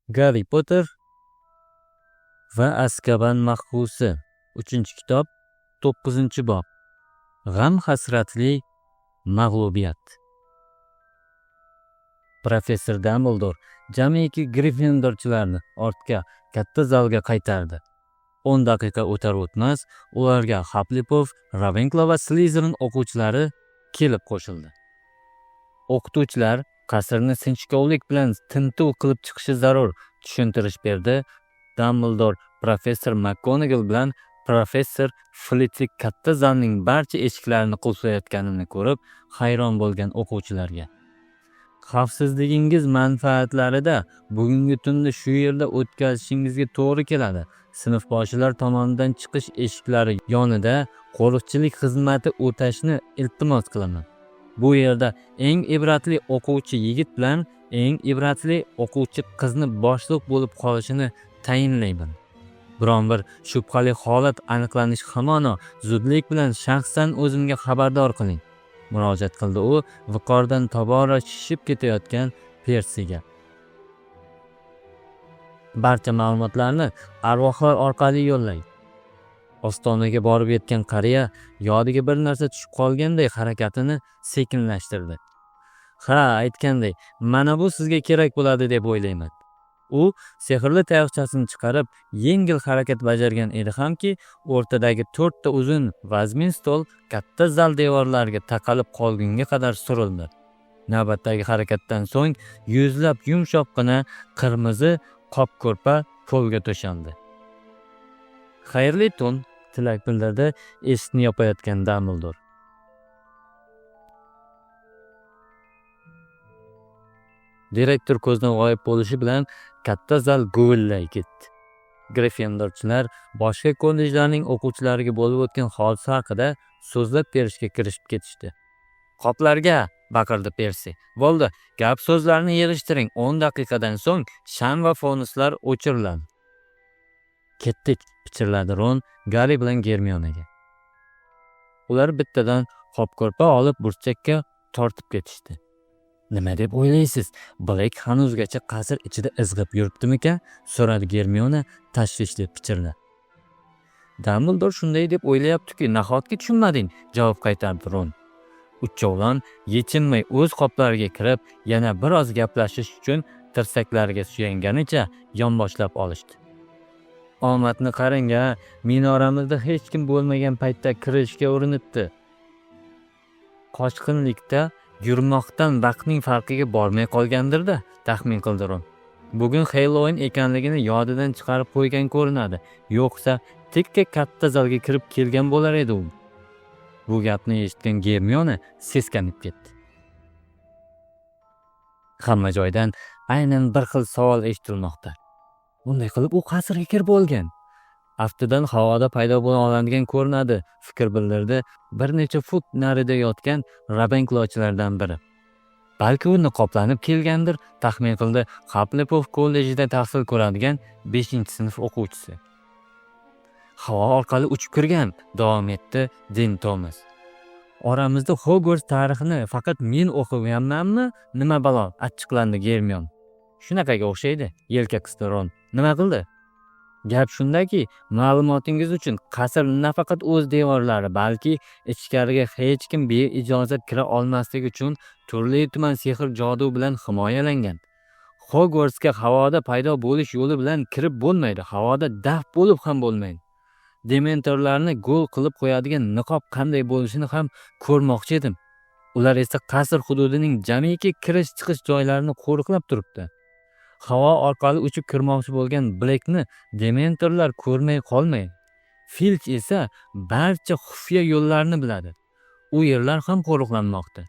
Garri Potter va Azkaban mahbusi. 3-kitob, 9-bob. G'am hasratli mag'lubiyat. Professor Dumbledore jamiki Gryffindorchilarni ortga katta zalga qaytardi. 10 daqiqa o'tar o'tmas ularga Hufflepuff, Ravenclaw va Slytherin o'quvchilari kelib qo'shildi. O'qituvchilar qasrni sinchkovlik bilan tintuv qilib chiqishi zarur tushuntirish berdi. Dumbledore professor McGonagall bilan professor Flitwick katta zalning barcha eshiklarini qulflayotganini ko'rib hayron bo'lgan o'quvchilarga: "Xavfsizligingiz manfaatlarida bugungi tunni shu yerda o'tkazishingizga to'g'ri keladi. Sinfboshilar tomonidan chiqish eshiklari yonida qo'riqchilik xizmati o'tashni iltimos qilaman. Bu yerda eng ibratli o'quvchi yigit bilan eng ibratli o'quvchi qizni boshliq bo'lib qolishini tayinlayman. Biron bir shubhali holat aniqlanishi hamon zudlik bilan shaxsan o'zimga xabardor qiling", murojaat qildi u viqordan tobora shishib ketayotgan Persiga. "Barcha ma'lumotlarni arvohlar orqali yo'llang." Ostonaga borib yetgan qariya yodiga bir narsa tushib qolganday harakatini sekinlashtirdi. "Ha, aytgandek, mana bu sizga kerak bo'ladi deb o'ylayman." U sehrli tayoqchasini chiqarib, yengil harakat bajargan edi hamki, o'rtadagi 4 ta uzun vazmin stol katta zal devorlariga taqalib qolgunga qadar surildi. Navbatdagi harakatdan so'ng yuzlab yumshoqqina qirmizi qop-ko'rpa polga to'shandi. "Xayrli tun", tilak bildirdi eshikni yopayotgan Dumbledore. Direktor ko'zdan g'oyib bo'lishi bilan katta zal guvillay ketdi. Gryffindorchilar boshqa kollejlarning o'quvchilariga bo'lib o'tgan hodisa haqida so'zlab berishga kirishib ketishdi. "Qoplarga!" baqirdi Persi. "Bo'ldi, gap so'zlarni yig'ishtiring. 10 daqiqadan so'ng sham va fonuslar o'chiriladi." "Ketdik", pichirladi Ron Garri bilan Germionaga. Ular bittadan qop-ko'rpa olib burchakka tortib ketishdi. "Nima deb o'ylaysiz? Blake hanuzgacha qasr ichida izg'ib yuribdimikan?" so'radi Germiona tashvishli pichirlab. "Dumbledore shunday deb o'ylayapti-ku, nahotki tushunmading?" javob qaytardi Ron. Uchovlon yechinmay o'z qoplariga kirib, yana biroz gaplashish uchun tirsaklariga suyanganicha yonboshlab olishdi. "Omadni qarang-a, minoramizda hech kim bo'lmagan paytda kirishga urinibdi. Qochqinlikda yurmoqdan vaqtning farqiga bormay qolgandir-da", taxmin qildi Ron. "Bugun Halloween ekanligini yodidan chiqarib qo'ygan ko'rinadi. Yo'qsa tikka katta zalga kirib kelgan bo'lar edi u." Bu gapni eshitgan Germiona seskanib ketdi. Hamma joydan aynan bir xil savol eshitilmoqda. "Bunday qilib u qasrga kirib bo'lgan. Aftidan havoda paydo bo'la oladigan ko'rinadi", fikr bildirdi bir necha fut narida yotgan Ravenclawchilardan biri. "Balki u niqoblanib kelgandir", taxmin qildi Hufflepuff kollejida tahsil ko'radigan 5-sinf o'quvchisi. "Havo orqali uchib kirgan", davom etdi Dean Thomas. "Oramizda Hogwarts tarixini faqat men o'qiganmanmi? Nima balo?" achchiqlandi Germion. "Shunaqaga o'xshaydi", yelka qisdi Ron. "Nima qildi?" "Gap shundaki, ma'lumotingiz uchun qasr nafaqat o'z devorlari, balki ichkariga hech kim beijozat kira olmasligi uchun turli-tuman sehr jodu bilan himoyalangan. Hogwartsga havoda paydo bo'lish yo'li bilan kirib bo'lmaydi, havoda daf bo'lib ham bo'lmaydi. Dementorlarni gol qilib qo'yadigan niqob qanday bo'lishini ham ko'rmoqchi edim. Ular esa qasr hududining jamiki kirish-chiqish joylarini qo'riqlab turibdi. Havo orqali uchib kirmoqchi bo'lgan Blake'ni dementorlar ko'rmay qolmaydi. Filch esa barcha xufya yo'llarni biladi. U yerlar ham qo'riqlanmoqda."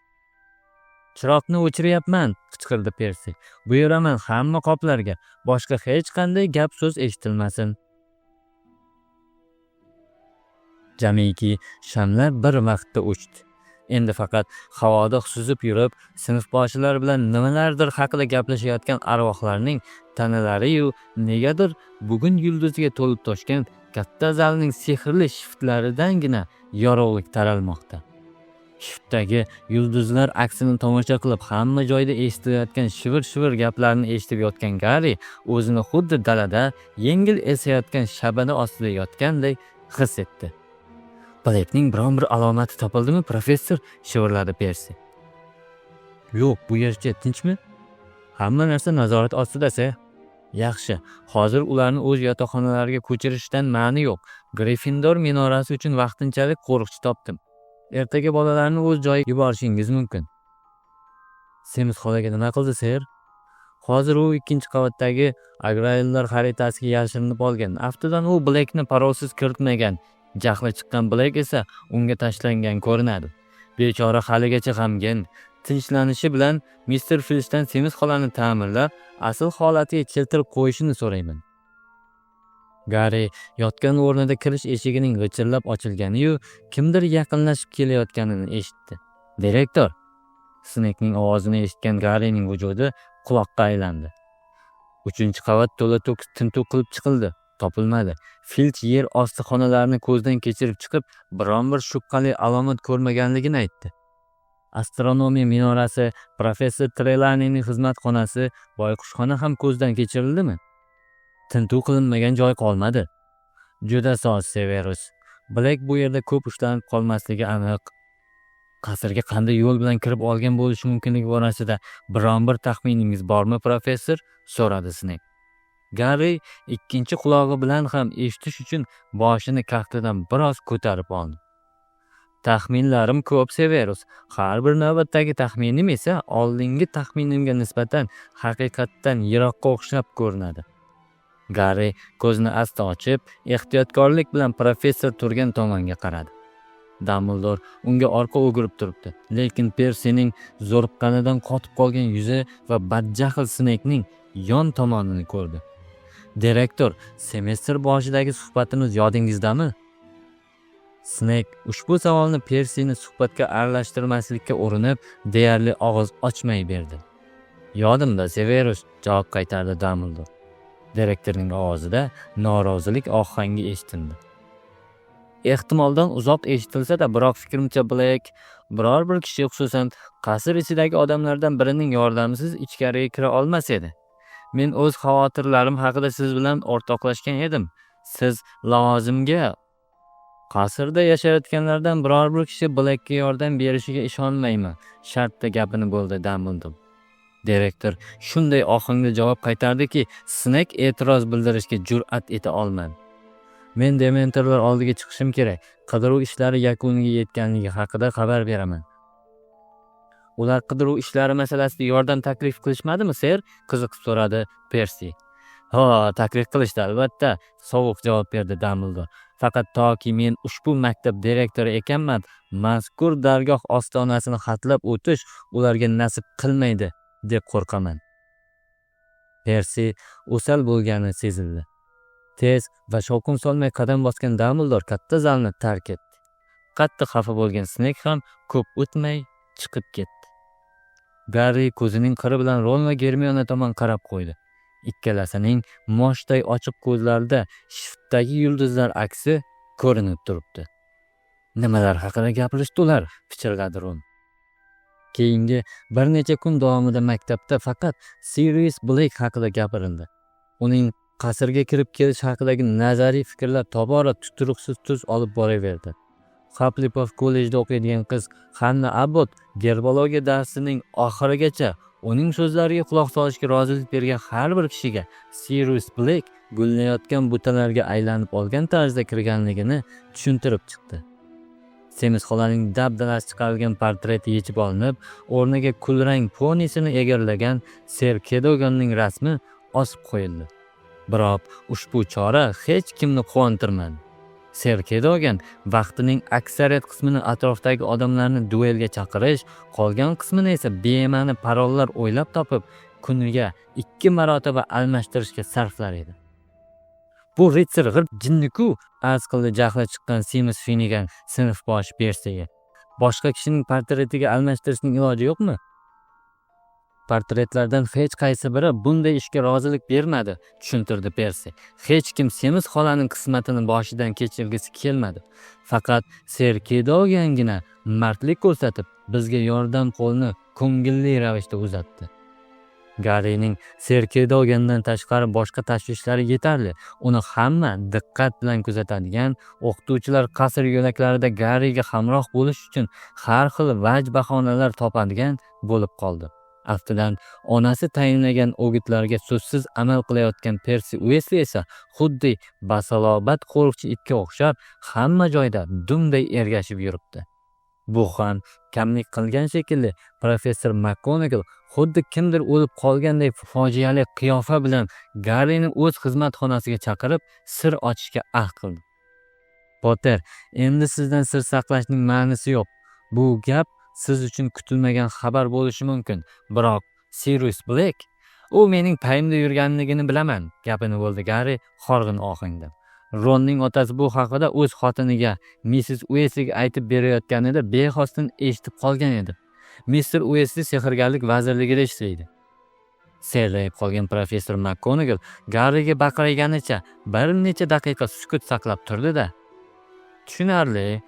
"Chiroqni o'chiryapman", qichqirdi Persi. "Buyuraman hamma qoplarga, boshqa hech qanday gap so'z eshitilmasin." Jamiki shamlar bir vaqtda o'chdi. Endi faqat havoda suzib yurib, sinfboshilar bilan nimalardir haqida gaplashayotgan arvohlarning tanalari-yu negadir bugun yulduziga to'lib toshgan katta zalning sehrli shiftlaridangina yorug'lik taralmoqda. Shiftdagi yulduzlar aksini tomosha qilib hamma joyda eshitilayotgan shivir-shivir gaplarni eshitib yotgan Garri o'zini xuddi dalada yengil esayotgan shabada ostida yotgandek his etdi. Blackning biron bir alomati topildimi, professor? Shivirladi Persi. Yo'q, bu yercha tinchmi? Hamma narsa nazorat ostida, ser. Yaxshi, hozir ularni o'z yotoqxonalariga ko'chirishdan ma'ni yo'q. Gryffindor minorasi uchun vaqtinchalik qo'riqchi topdim. Ertaga bolalarni o'z joyiga yuborishingiz mumkin. Semiz xolaga nima qildi, ser? Hozir u 2-qavatdagi agrariylar xaritasiga yashirinib olgan. Aftidan u Blackni parolsiz kiritmagan. Jahli chiqqan Black esa unga tashlangan ko'rinadi. Bechora haligacha g'amgin. Tinchlanishi bilan Mr. Filchdan Semiz xolani ta'mirlab, asl holatiga keltirib qo'yishini so'rayman. Garri yotgan o'rnida kirish eshigining g'ichirlab ochilgani-yu, kimdir yaqinlashib kelayotganini eshitdi. Direktor. Snake'ning ovozini eshitgan Garrining vujudi quloqqa aylandi. 3-qavat to'la-to'kis tintuv qilib chiqildi. Topilmadi. Filch yer osti xonalarini ko'zdan kechirib chiqib, biron bir shubhali alomat ko'rmaganligini aytdi. Astronomiya minorasi, professor Trelawneyning xizmat xonasi, boyqushxona ham ko'zdan kechirildimi? Tintuv qilinmagan joy qolmadi. Juda soz, Severus. Black bu yerda ko'p ushlanib qolmasligi aniq. Qasrga qanday yo'l bilan kirib olgan bo'lishi mumkinligi borasida biron bir taxminingiz bormi, professor? So'radi Snape. Garri ikkinchi qulog'i bilan ham eshitish uchun boshini kaftidan biroz ko'tarib oldi. Taxminlarim ko'p, Severus. Har bir navbatdagi taxminim esa oldingi taxminimga nisbatan haqiqatdan yiroqqa o'xshab ko'rinadi. Garri ko'zini asta ochib, ehtiyotkorlik bilan professor turgan tomonga qaradi. Dumbledore unga orqa o'girib turibdi, lekin Persining zo'riqqanidan qotib qolgan yuzi va badjahl Snake'ning yon tomonini ko'rdi. Direktor, semestr boshidagi suhbatimiz yodingizdami? Snake ushbu savolni Persini suhbatga aralashtirmaslikka urinib, deyarli og'iz ochmay berdi. Yodimda, Severus, javob qaytardi Dumbledore. Direktorning ovozida norozilik ohangi eshitildi. Ehtimoldan uzoq eshitilsa-da, biroq fikrimcha Black biror bir kishi, xususan qasr ichidagi odamlardan birining yordamisiz ichkariga kira olmas edi. Men o'z xavotirlarim haqida siz bilan o'rtoqlashgan edim. Siz lavozimga qasrda yashayotganlardan biror bir kishi Blackga yordam berishiga ishonmayman. Shartda gapini bo'ldi Dumbledore. Direktor shunday ohangda javob qaytardiki, Snake e'tiroz bildirishga jur'at eta olmadi. Men Dementorlar oldiga chiqishim kerak. Qidiruv ishlari yakuniga yetganligi haqida xabar beraman. Ular qidiruv ishlari masalasida yordam taklif qilishmadimi, ser? Qiziqib so'radi Percy. Ha, taklif qilishdi albatta, sovuq javob berdi Dumbledore. Faqat toki men ushbu maktab direktori ekanman, mazkur dargoh ostonasini xatlab o'tish ularga nasib qilmaydi deb qo'rqaman. Percy o'sal bo'lgani sezildi. Tez va shovqin solmay qadam bosgan Dumbledore katta zalni tark etdi. Qattiq xafa bo'lgan Snake ham ko'p o'tmay chiqib ketdi. Garri ko'zining qiri bilan Ron va Hermione tomon qarab qo'ydi. Ikkalasining moshday ochiq ko'zlarida shiftdagi yulduzlar aksi ko'rinib turibdi. Nimalar haqida gapirishdi ular? Pichirladi Ron. Keyingi bir necha kun davomida maktabda faqat Sirius Black haqida gapirildi. Uning qasrga kirib kelish haqidagi nazariy fikrlar tobora tuturuqsiz tuz olib boraverdi. Hufflepuff kollejda o'qiydigan qiz Hanna Abbott gerbologiya darsining oxirigacha uning so'zlariga quloq solishga rozilik bergan har bir kishiga Sirius Black gullayotgan butalarga aylanib olgan tarzda kirganligini tushuntirib chiqdi. Semiz xolaning dabdalasi chiqarilgan portreti yechib olinib, o'rniga kulrang ponisini egarlagan Ser Cadoganning rasmi osib qo'yildi. Biroq ushbu chora hech kimni quvontirmadi. Ser Cadogan vaqtining aksariyat qismini atrofdagi odamlarni duelga chaqirish, qolgan qismini esa bema'ni parollar o'ylab topib, kuniga 2 marotaba almashtirishga sarflar edi. Bu ritsar g'irt jinni-ku, arz qildi jahli chiqqan Seamus Finnegan sinfboshi Persiga. Boshqa kishining portretiga almashtirishning iloji yo'qmi? Portretlardan hech qaysi biri bunday ishga rozilik bermadi, tushuntirdi Persi. Hech kim Semiz xolaning qismatini boshidan kechirgisi kelmadi. Faqat Ser Kedogangina mardlik ko'rsatib, bizga yordam qo'lini ko'ngilli ravishda uzatdi. Garrining Ser Kedogandan tashqari boshqa tashvishlari yetarli. Uni hamma diqqat bilan kuzatadigan, o'qituvchilar qasr yo'laklarida Garriga hamroh bo'lish uchun har xil vaj bahonalar topadigan bo'lib qoldi. Aftidan onasi tayinlagan o'gitlarga so'zsiz amal qilayotgan Persi Uesli esa xuddi basalobat qo'riqchi itga o'xshab hamma joyda dumday ergashib yuribdi. Bu ham kamlik qilgan shekilli professor McGonagall xuddi kimdir o'lib qolganday fojiali qiyofa bilan Garrini o'z xizmatxonasiga chaqirib sir ochishga ahd qildi. Potter, endi sizdan sir saqlashning ma'nosi yo'q. Bu gap siz uchun kutilmagan xabar bo'lishi mumkin. Biroq Sirius Black, u mening payimda yurganligini bilaman, gapini bo'ldi Garri horg'in ohangda. Ronning otasi bu haqida o'z xotiniga Mrs. Weasleyga aytib berayotganida bexosdan eshitib qolgan edi. Mr. Weasley sehrgarlik vazirligida ishlaydi. Serrayib qolgan professor McGonagall Garriga baqirganicha bir necha daqiqa sukut saqlab turdi-da. Tushunarli.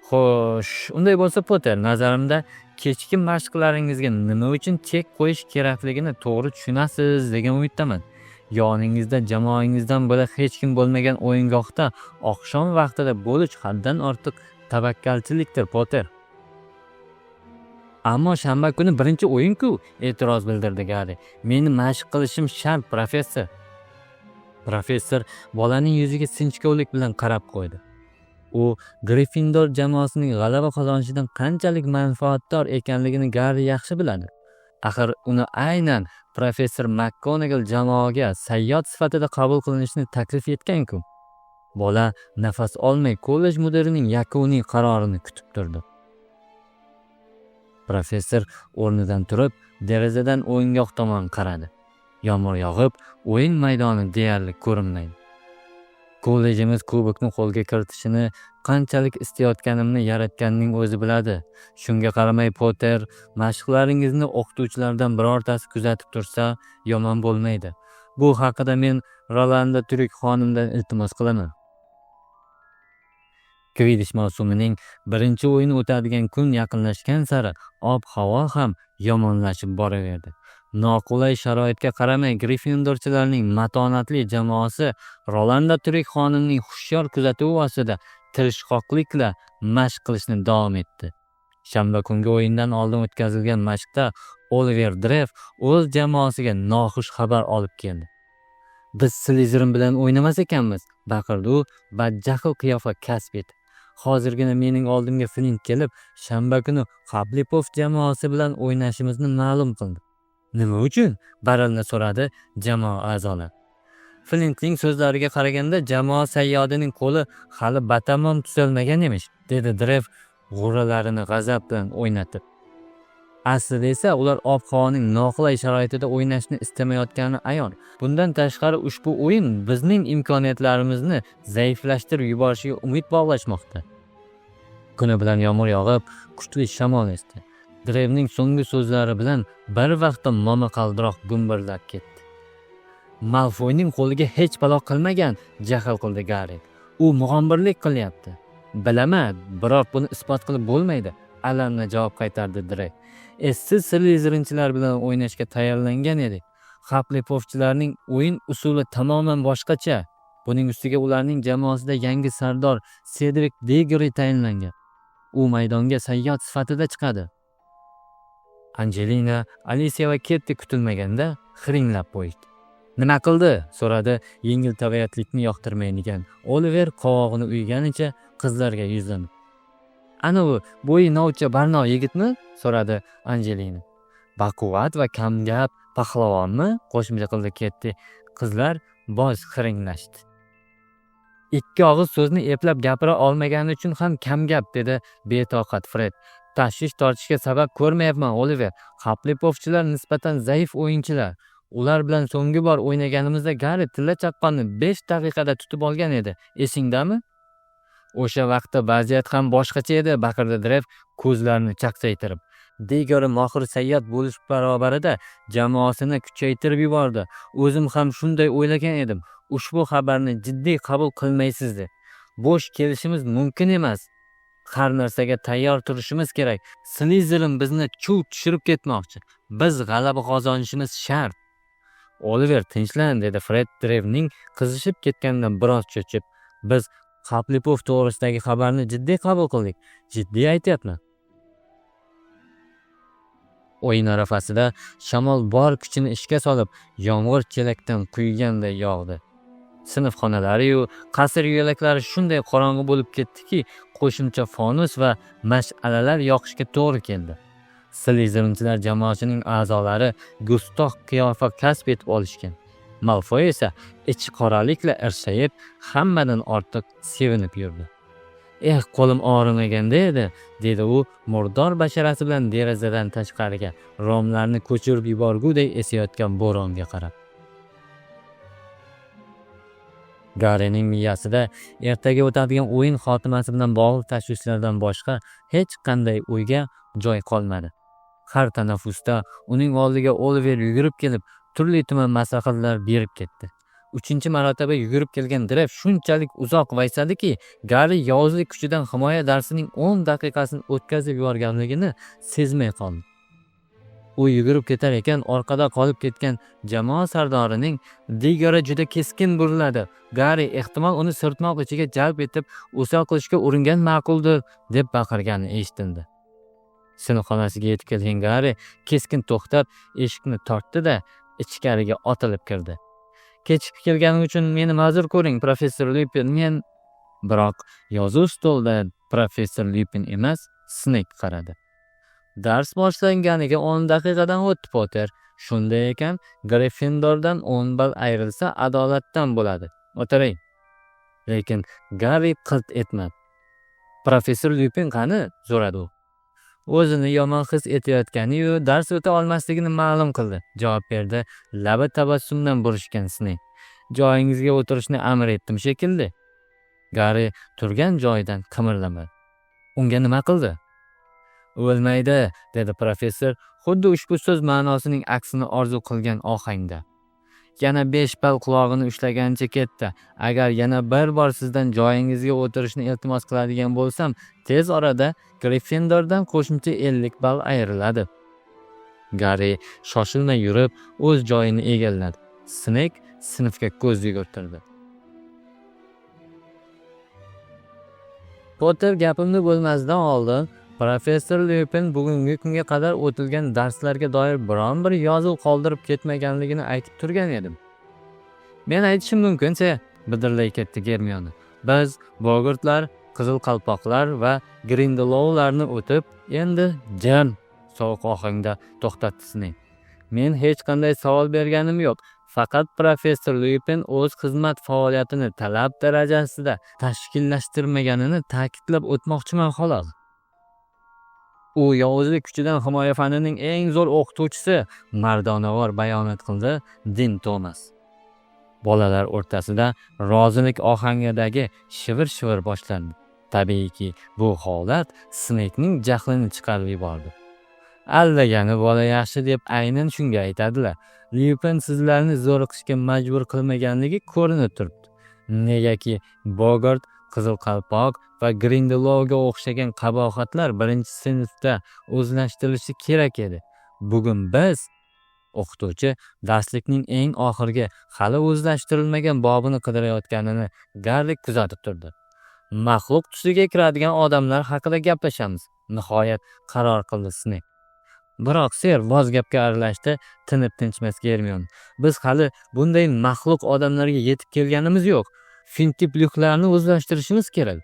Xo'sh, unday bo'lsa Potter, nazarimda kechki mashqlaringizga nima uchun chek qo'yish kerakligini to'g'ri tushunasiz degan umiddaman. Yoningizda jamoangizdan bo'la hech kim bo'lmagan o'yingohda oqshom vaqtida bo'lish haddan ortiq tavakkalchilikdir, Potter. Ammo shanba kuni birinchi o'yin-ku, e'tiroz bildirdi Garri. Meni mashq qilishim shart, professor. Professor bolaning yuziga sinchkovlik bilan qarab qo'ydi. U Gryffindor jamoasining g'alaba qozonishidan qanchalik manfaatdor ekanligini Garri yaxshi biladi. Axir uni aynan professor McGonagall jamoaga sayyod sifatida qabul qilinishni taklif etgan-ku. Bola nafas olmay kollej mudirining yakuniy qarorini kutib turdi. Professor o'rnidan turib, derazadan o'yingoh tomon qaradi. Yomg'ir yog'ib, o'yin maydoni deyarli ko'rinmaydi. Kollejimiz kubokni qo'lga kiritishini qanchalik istayotganimni yaratganning o'zi biladi. Shunga qaramay Potter, mashqlaringizni o'qituvchilardan birortasi kuzatib tursa, yomon bo'lmaydi. Bu haqida men Rolanda Turk xonimdan iltimos qilaman. Quidditch mavsumining birinchi o'yini o'tadigan kun yaqinlashgan sari ob-havo ham yomonlashib boraverdi. Noqulay sharoitga qaramay Gryffindorchilarning matonatli jamoasi Rolanda Turk xonimning hushyor kuzatuvi ostida tirishqoqlikla mashq qilishni davom etdi. Shanba kungi o'yindan oldin o'tkazilgan mashqda Oliver Dreyf o'z jamoasiga noxush xabar olib keldi. Biz Slytherin bilan o'ynamas ekanmiz, baqirdi u badjahl qiyofa kasb etib. Hozirgina mening oldimga Flint kelib, shanba kuni Hufflepuff jamoasi bilan o'ynashimizni ma'lum qildi. Nima uchun? Baralni so'radi jamoa a'zolari. Flintning so'zlariga qaraganda jamoa sayyodining qo'li hali batamom tuzalmagan emish, dedi Dreyf g'urralarini g'azab bilan o'ynatib. Aslida esa ular ob-havoning noqulay sharoitida o'ynashni istamayotgani ayon. Bundan tashqari ushbu o'yin bizning imkoniyatlarimizni zaiflashtirib yuborishiga umid bog'lashmoqda. Kuni bilan yomg'ir yog'ib, kuchli shamol esdi. Dreyvning so'nggi so'zlari bilan bir vaqtda momaqaldiroq gumburlab ketdi. Malfoyning qo'liga hech balo qilmagan, jahl qildi Garri. U mug'ombirlik qilyapti. Bilaman, biroq buni isbot qilib bo'lmaydi, alamla javob qaytardi Dreyv. Siz Slytherinchilar bilan o'ynashga tayyorlangan edik. Hufflepuffchilarning o'yin usuli tamoman boshqacha. Buning ustiga ularning jamoasida yangi sardor Cedric Diggory tayinlangan. U maydonga sayyod sifatida chiqadi. Angelina, Alicia va Ketty kutilmaganda xiringlab qo'ydi. Nima qildi? So'radi yengil tabiatlikni yoqtirmaydigan Oliver qovog'ini uyganicha qizlarga yuzlanib. Ana u bo'yi novcha barno yigitmi? So'radi Angelina. Baquvvat va kamgap pahlavonmi? Qo'shimcha qildi Ketty. Qizlar bosh xiringlashdi. Ikki og'iz so'zni eplab gapira olmagani uchun ham kamgap, dedi betoqat Fred. Tashvish tortishga sabab ko'rmayapman, Oliver. Hufflepuffchilar nisbatan zaif o'yinchilar. Ular bilan so'nggi bor o'ynaganimizda Garri tilla chaqqonni 5 daqiqada tutib olgan edi. Esingdami? O'sha vaqtda vaziyat ham boshqacha edi, baqirdi Dreyf ko'zlarini chaqchaytirib. degori mohir sayyod bo'lish barobarida jamoasini kuchaytirib yubordi. O'zim ham shunday o'ylagan edim. Ushbu xabarni jiddiy qabul qilmaysiz deb. Bo'sh kelishimiz mumkin emas. Har narsaga tayyor turishimiz kerak. Slytherin bizni chuv tushirib ketmoqchi. Biz g'alaba qozonishimiz shart. Oliver tinchlan, dedi Fred Drevning qizishib ketganidan biroz cho'chib. Biz Hufflepuff to'g'risidagi xabarni jiddiy qabul qildik. Jiddiy aytyapman. O'yin arafasida shamol bor kuchini ishga solib, yomg'ir chelakdan quyganday yog'di. Sinf xonalari-yu qasr yo'laklari shunday qorong'i bo'lib ketdiki, qo'shimcha fonus va mash'alalar yoqishga to'g'ri keldi. Slytherinchilar jamoasining a'zolari gustoh qiyofa kasb etib olishgan. Malfoy esa ichi qoralikla irshayib, hammadan ortiq sevinib yurdi. Qo'lim og'rimaganda edi, dedi u murdor basharasi bilan derazadan tashqariga romlarni ko'chirib yuborguday esayotgan bo'ronga qarab. Garrining miyasida ertaga o'tadigan o'yin xotimasi bilan bog'liq tashvishlardan boshqa hech qanday o'yga joy qolmadi. Har tanaffusda uning oldiga Oliver yugurib kelib, turli-tuman maslahatlar berib ketdi. 3-marotaba yugurib kelgan Drev shunchalik uzoq vaysadiki, Garri yovuzlik kuchidan himoya darsining 10 daqiqasini o'tkazib yuborganligini sezmay qoldi. U yugurib ketar ekan, orqada qolib ketgan jamoa sardorining digori juda keskin buriladi. Garri ehtimol uni sirtmoq ichiga jalb etib, o'sal qilishga uringan ma'quldir, deb baqirgani eshitildi. Sinf xonasiga yetib kelgan Garri keskin to'xtab, eshikni tortdi-da, ichkariga otilib kirdi. Kechikib kelganim uchun meni ma'zur ko'ring, professor Lupin. Biroq yozuv stolida professor Lupin emas, Snake qaradi. Dars boshlanganiga 10 daqiqadan o'tdi, Potter. Shunday ekan, Gryffindordan 10 ball ayrilsa adolatdan bo'ladi. O'tiring. Lekin Garri qilt etmadi. Professor Lupin qani? So'radi u. O'zini yomon his etayotgani-yu, dars o'ta olmasligini ma'lum qildi, javob berdi labi tabassumdan burishgan Snake. Joyingizga o'tirishni amr etdim shekilli. Garri turgan joyidan qimirlamadi. Unga nima qildi? O'lmaydi, dedi professor, xuddi ushbu so'z ma'nosining aksini orzu qilgan ohangda. Yana 5 ball qulog'ini ushlagancha ketdi. Agar yana bir bor sizdan joyingizga o'tirishni iltimos qiladigan bo'lsam, tez orada Gryffindordan qo'shimcha 50 ball ayriladi. Garri shoshilmay yurib, o'z joyini egalladi. Snake sinfga ko'z yugurtirdi. Potter gapimni bo'lmasdan oldin Professor Lupin bugungi kunga qadar o'tilgan darslarga doir biron bir yozuv qoldirib ketmaganligini aytib turgan edim. Men aytishim mumkin-cha, bidirlay ketdi Hermione. Biz Boggartlar, Qizil Qalpoqlar va Grindelwaldlarni o'tib, endi jim sovuq ohangda to'xtatdi Snake. Men hech qanday savol berganim yo'q. Faqat professor Lupin o'z xizmat faoliyatini talab darajasida tashkillashtirmaganini ta'kidlab o'tmoqchiman xolos. U yovuzlik kuchidan himoya fanining eng zo'r o'qituvchisi, mardonavor bayonot qildi Din Thomas. Bolalar o'rtasida rozilik ohangidagi shivir-shivir boshlandi. Tabiiyki, bu holat Snake'ning jahlini chiqarib yubordi. Aldagani bola yaxshi deb aynan shunga aytadilar. Lupin sizlarni zo'riqishga majbur qilmaganligi ko'rinib turibdi. Negaki Boggart, Qizil Qalpoq va Grindelwaldga o'xshagan qabohatlar 1-sinfda o'zlashtirilishi kerak edi. Bugun biz o'qituvchi darslikning eng oxirgi hali o'zlashtirilmagan bobini qidirayotganini Garri kuzatib turdi. Maxluq tusiga kiradigan odamlar haqida gaplashamiz, nihoyat qaror qildi Snape. Biroq ser voz gapga aralashdi, tinib tinchmas Hermione. Biz hali bunday maxluq odamlarga yetib kelganimiz yo'q. Fintipluklarni o'zlashtirishimiz kerak.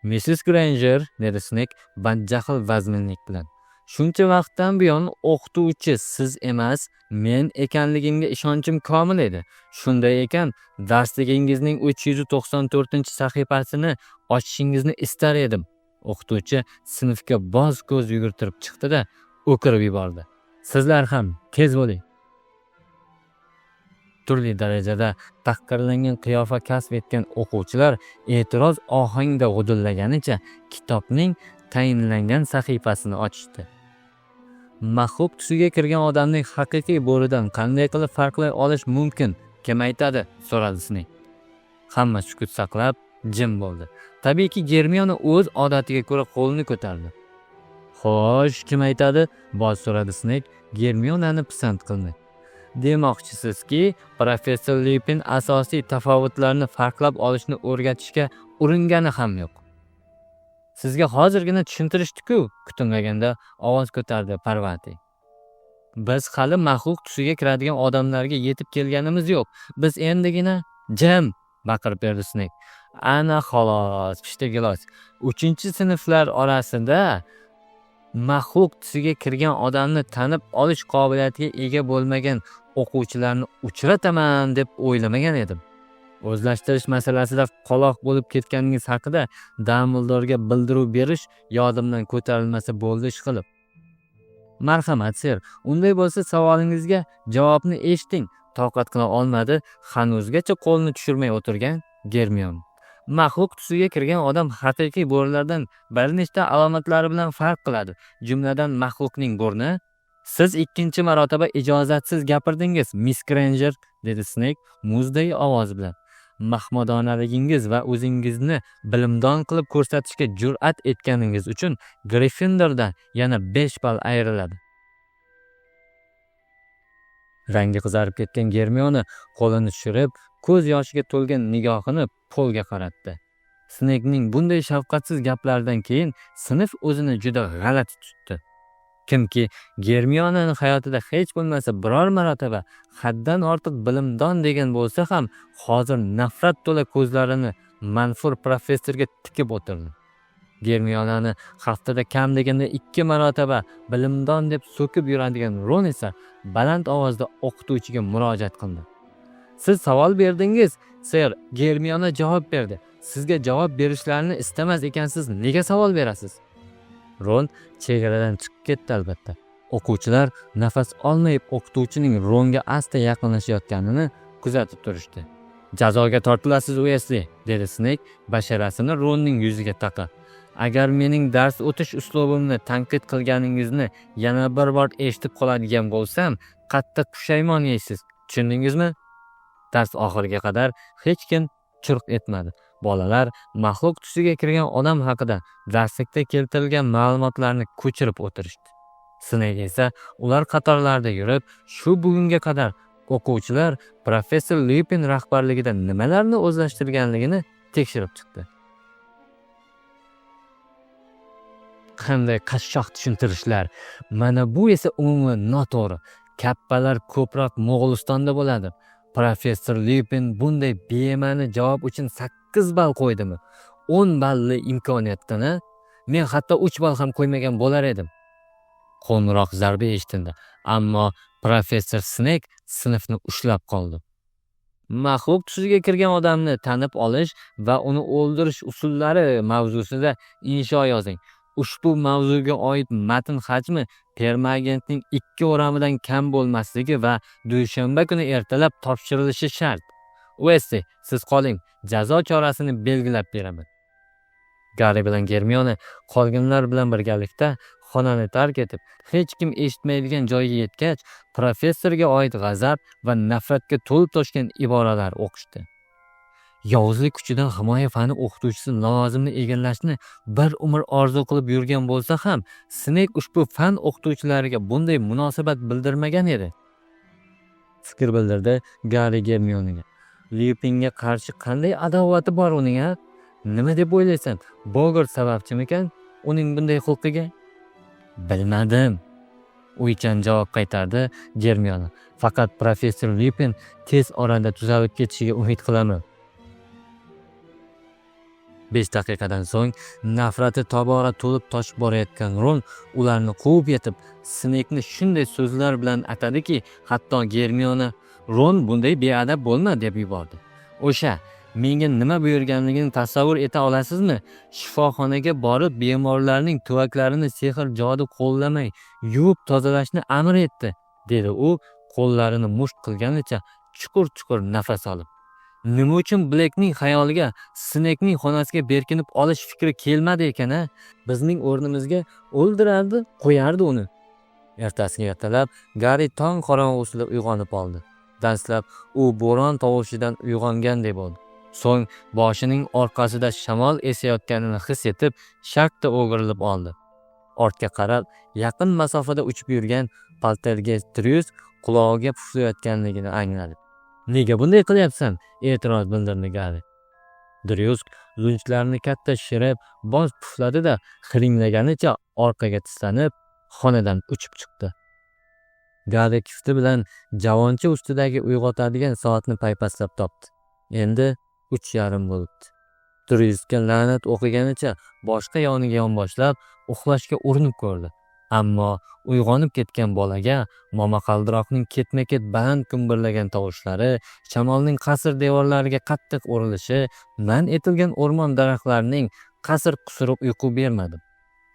Mrs. Granger, dedi Snape badjahl vazminlik bilan. Shuncha vaqtdan buyon o'qituvchi siz emas, men ekanligimga ishonchim komil edi. Shunday ekan, darsligingizning 394-sahifasini ochishingizni istar edim. O'qituvchi sinfga boz ko'z yugurtirib chiqdi-da, o'kirib yubordi. Sizlar ham tez bo'ling. Turli darajada tahqirlangan qiyofa kasb etgan o'quvchilar e'tiroz ohangda g'udullaganicha kitobning tayinlangan sahifasini ochishdi. maxluq tusiga kirgan odamning haqiqiy bo'ridan qanday qilib farqlay olish mumkin? Kim aytadi? So'radi Sneyk. Hamma sukut saqlab jim bo'ldi. Tabiiyki Germiona o'z odatiga ko'ra qo'lini ko'tardi. Xo'sh, kim aytadi? Bosh so'radi Sneyk Germionani pisand qilmay. Demoqchisizki, professor Lupin asosiy tafovutlarni farqlab olishni o'rgatishga uringani ham yo'q. Sizga hozirgina tushuntirishdi-ku, kutilmaganda ovoz ko'tardi Parvati. Biz hali maxluq tusiga kiradigan odamlarga yetib kelganimiz yo'q. Biz endigina jim baqirib berdi Sneyk. Ana xolos, pishta gilos. 3-sinflar orasida maxluq tusiga kirgan odamni tanib olish qobiliyatiga ega bo'lmagan o'quvchilarni uchrataman deb o'ylamagan edim. O'zlashtirish masalasida qoloq bo'lib ketganingiz haqida Dumbledorega bildiruv berish yodimdan ko'tarilmasa bo'ldi ishqilib. Marhamat, ser. Unday bo'lsa savolingizga javobni eshiting. Toqat qila olmadi, hanuzgacha qo'lni tushirmay o'tirgan Germiona. Maxluq tusiga kirgan odam haqiqiy bo'rilardan bir nechta alomatlari bilan farq qiladi. Jumladan maxluqning burni. Siz 2-marotaba ijozatsiz gapirdingiz, Miss Granger, dedi Sneyk muzday ovoz bilan. Mahmadonaligingiz va o'zingizni bilimdon qilib ko'rsatishga jur'at etganingiz uchun Gryffindordan yana 5 ball ayriladi. Rangi qizarib ketgan Germiona qo'lini tushirib, ko'z yoshiga to'lgan nigohini Polga qaratdi. Snakening bunday shafqatsiz gaplaridan keyin sinf o'zini juda g'alati tutdi. Kimki Germionani hayotida hech bo'lmasa biror marotaba haddan ortiq bilimdon degan bo'lsa ham, hozir nafrat to'la ko'zlarini manfur professorga tikib o'tirdi. Germionani haftada kam deganda 2 marotaba bilimdon deb so'kib yuradigan Ron esa baland ovozda o'qituvchiga murojaat qildi. Siz savol berdingiz, ser. Germiona javob berdi. Sizga javob berishlarini istamas ekansiz, nega savol berasiz? Ron chegaradan chiqib ketdi albatta. O'quvchilar nafas olmayib o'qituvchining Ronga asta yaqinlashayotganini kuzatib turishdi. Jazoga tortilasiz Weasley, dedi Snake basharasini Ronning yuziga taqib. Agar mening dars o'tish uslubimni tanqid qilganingizni yana bir bor eshitib qoladigan bo'lsam, qattiq pushaymon yeysiz. Tushundingizmi? Dars oxiriga qadar hech kim churq etmadi. Bolalar maxluq tusiga kirgan odam haqida darslikda keltirilgan ma'lumotlarni ko'chirib o'tirishdi. Snake esa ular qatorlarida yurib, shu bugunga qadar o'quvchilar professor Lupin rahbarligida nimalarni o'zlashtirganligini tekshirib chiqdi. Qanday qashshoq tushuntirishlar. Mana bu esa umuman noto'g'ri. Kappalar ko'proq Mo'g'ulistonda bo'ladi. Professor Lupin bunday bema'ni javob uchun 8 ball qo'ydimi? 10 balli imkoniyatdan, men hatto 3 ball ham qo'ymagan bo'lar edim. Qo'ng'iroq zarba eshitildi, ammo professor Snake sinfni ushlab qoldi. Maxluq tusiga kirgan odamni tanib olish va uni o'ldirish usullari mavzusida insho yozing. Ushbu mavzuga oid matn hajmi permagentning 2 o'ramidan kam bo'lmasligi va dushanba kuni ertalab topshirilishi shart. Weasley, siz qoling, jazo chorasini belgilab beraman. Garri bilan Germiona qolganlar bilan birgalikda xonani tark etib, hech kim eshitmaydigan joyga yetgach, professorga oid g'azab va nafratga to'lib toshgan iboralar o'qishdi. Yovuzlik kuchidan himoya fani o'qituvchisi lavozimini egallashni bir umr orzu qilib yurgan bo'lsa ham, Snake ushbu fan o'qituvchilariga bunday munosabat bildirmagan edi. Fikr bildirdi Garri Germionaga. Lupinga qarshi qanday adovati bor uning, ha? Nima deb o'ylaysan? Bogart sababchimikan uning bunday xulqiga? Bilmadim. O'ychan javob qaytardi Germiona. Faqat professor Lupin tez orada tuzalib ketishiga umid qilaman. 5 daqiqadan so'ng nafrati tobora to'lib toshib borayotgan Ron ularni quvib yetib, Snake'ni shunday so'zlar bilan atadiki, hatto Germiona Ron bunday beadab bo'lma deb yubordi. O'sha menga nima buyurganligini tasavvur eta olasizmi? Shifoxonaga borib bemorlarning tuvaklarini sehr jodu qo'llamay yuvib tozalashni amr etdi, dedi u qo'llarini musht qilganicha chuqur-chuqur nafas olib. Nima uchun Blackning xayoliga Snake'ning xonasiga berkinib olish fikri kelmadi ekan-a? Bizning o'rnimizga o'ldirardi, qo'yardi uni. Ertasiga ertalab Garri tong qorong'usida uyg'onib oldi. Dastlab u bo'ron tovushidan uyg'onganday bo'ldi. So'ng boshining orqasida shamol esayotganini his etib, shartta o'girilib oldi. Ortga qarab, yaqin masofada uchib yurgan poltergeist qulog'iga puflayotganligini angladi. "Nega bunday qilyapsan?" e'tiroz bildirdi Garri. Dryusk lunchlarini katta shishirib, boz pufladi-da, hiringlaganicha orqaga tislanib, xonadan uchib chiqdi. Garri kifti bilan javoncha ustidagi uyg'otadigan soatni paypaslab topdi. Endi 3:30 bo'libdi. Dryuskga la'nat o'qiganicha boshqa yoniga yonboshlab uxlashga urinib ko'rdi. Ammo uyg'onib ketgan bolaga momaqaldiroqning ketma-ket baland gumburlagan tovushlari, shamolning qasr devorlariga qattiq urilishi, man etilgan o'rmon daraxtlarining qasr qusuri uyqu bermadi.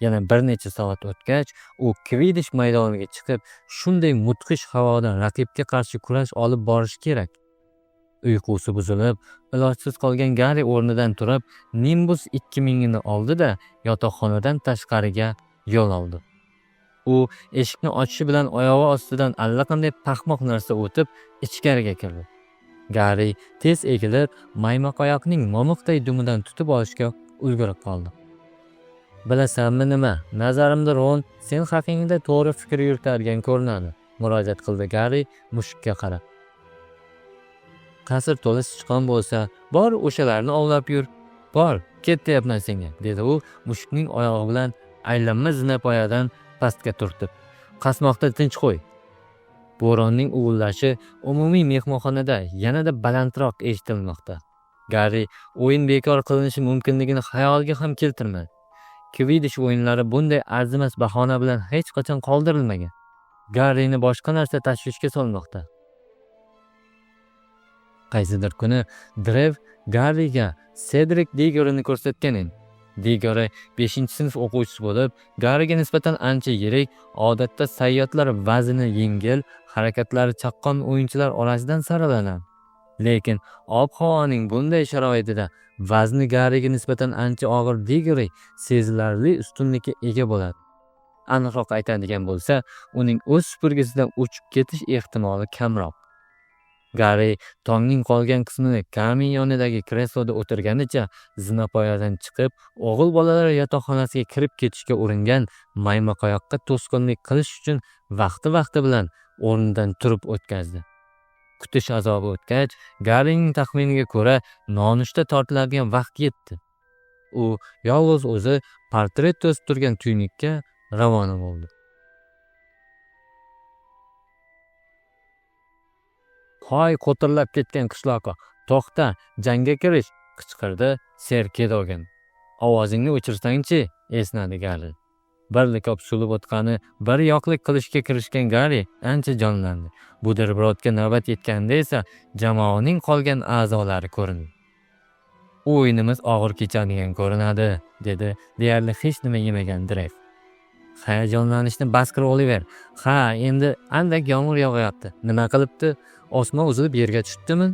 Yana bir necha soat o'tgach, u Kvidish maydoniga chiqib, shunday mudhish havoda raqibga qarshi kurash olib borish kerak. Uyqusi buzilib, ilojsiz qolgan Garri o'rnidan turib, Nimbus 2000 ni oldi-da, yotoqxonadan tashqariga yo'l oldi. U eshikni ochishi bilan oyog'i ostidan allaqanday paxmoq narsa o'tib, ichkariga kirdi. Garri tez egilib, maymoqoyoqning momiqday dumidan tutib olishga ulgurib qoldi. "Bilasanmi nima? Nazarimda Ron sen haqingda to'g'ri fikr yuritadigan ko'rinadi", murojaat qildi Garri mushukka qarab. "Qasr to'la sichqon bo'lsa, bor o'shalarni ovlab yur. Bor, ket deyapman senga", dedi u mushukning oyog'i bilan aylanma zinapoyadan pastga turtib. "Qasmoqda tinch qo'y." Bo'ronning uvillashi umumiy mehmonxonada yanada balandroq eshitilmoqda. Garri o'yin bekor qilinishi mumkinligini xayoliga ham keltirmadi. Kvidish o'yinlari bunday arzimas bahona bilan hech qachon qoldirilmagan. Garrini boshqa narsa tashvishga solmoqda. Qaysidir kuni Drev Garriga Cedric Diggory'ni ko'rsatgan edi. Diggory 5-sinf o'quvchisi bo'lib, Garriga nisbatan ancha yirik, odatda sayyodlar vazini yengil, harakatlari chaqqon o'yinchilar orasidan saralanadi. Lekin ob-havoning bunday sharoitida vazni Garriga nisbatan ancha og'ir Diggory sezilarli ustunlikka ega bo'ladi. Aniqroq aytadigan bo'lsa, uning o'z supurgisidan uchib ketish ehtimoli kamroq. Garri tongning qolgan qismini kamin yonidagi kresloda o'tirganicha zinapoyadan chiqib, o'g'il bolalar yotoqxonasiga kirib ketishga uringan maymoqoyoqqa to'sqinlik qilish uchun vaqti bilan o'rnidan turib o'tkazdi. Kutish azobi o'tgach, Garrining taxminiga ko'ra, nonushta tortiladigan vaqt yetdi. U yolg'iz o'zi portret to'sib turgan tuynikka ravona bo'ldi. "Hoy, qo'tirlab ketgan qishloqqa, to'xta, jangga kirish", qichqirdi Ser Kedogan. "Ovozingni o'chirsang-chi", esnadi Garri. Bir likob sulib o'tqani bir yoqlik qilishga kirishgan Garri ancha jonlandi. Buterbrodga navbat yetganda esa jamoaning qolgan a'zolari ko'rindi. "O'yinimiz og'ir kechadigan ko'rinadi", dedi deyarli hech nima yemagan Drev. "Hayajonlanishni bas qilib olaver. Ha, endi andak yomg'ir yog'yapti. Nima qilibdi? Osmon uzilib yerga tushdimi?"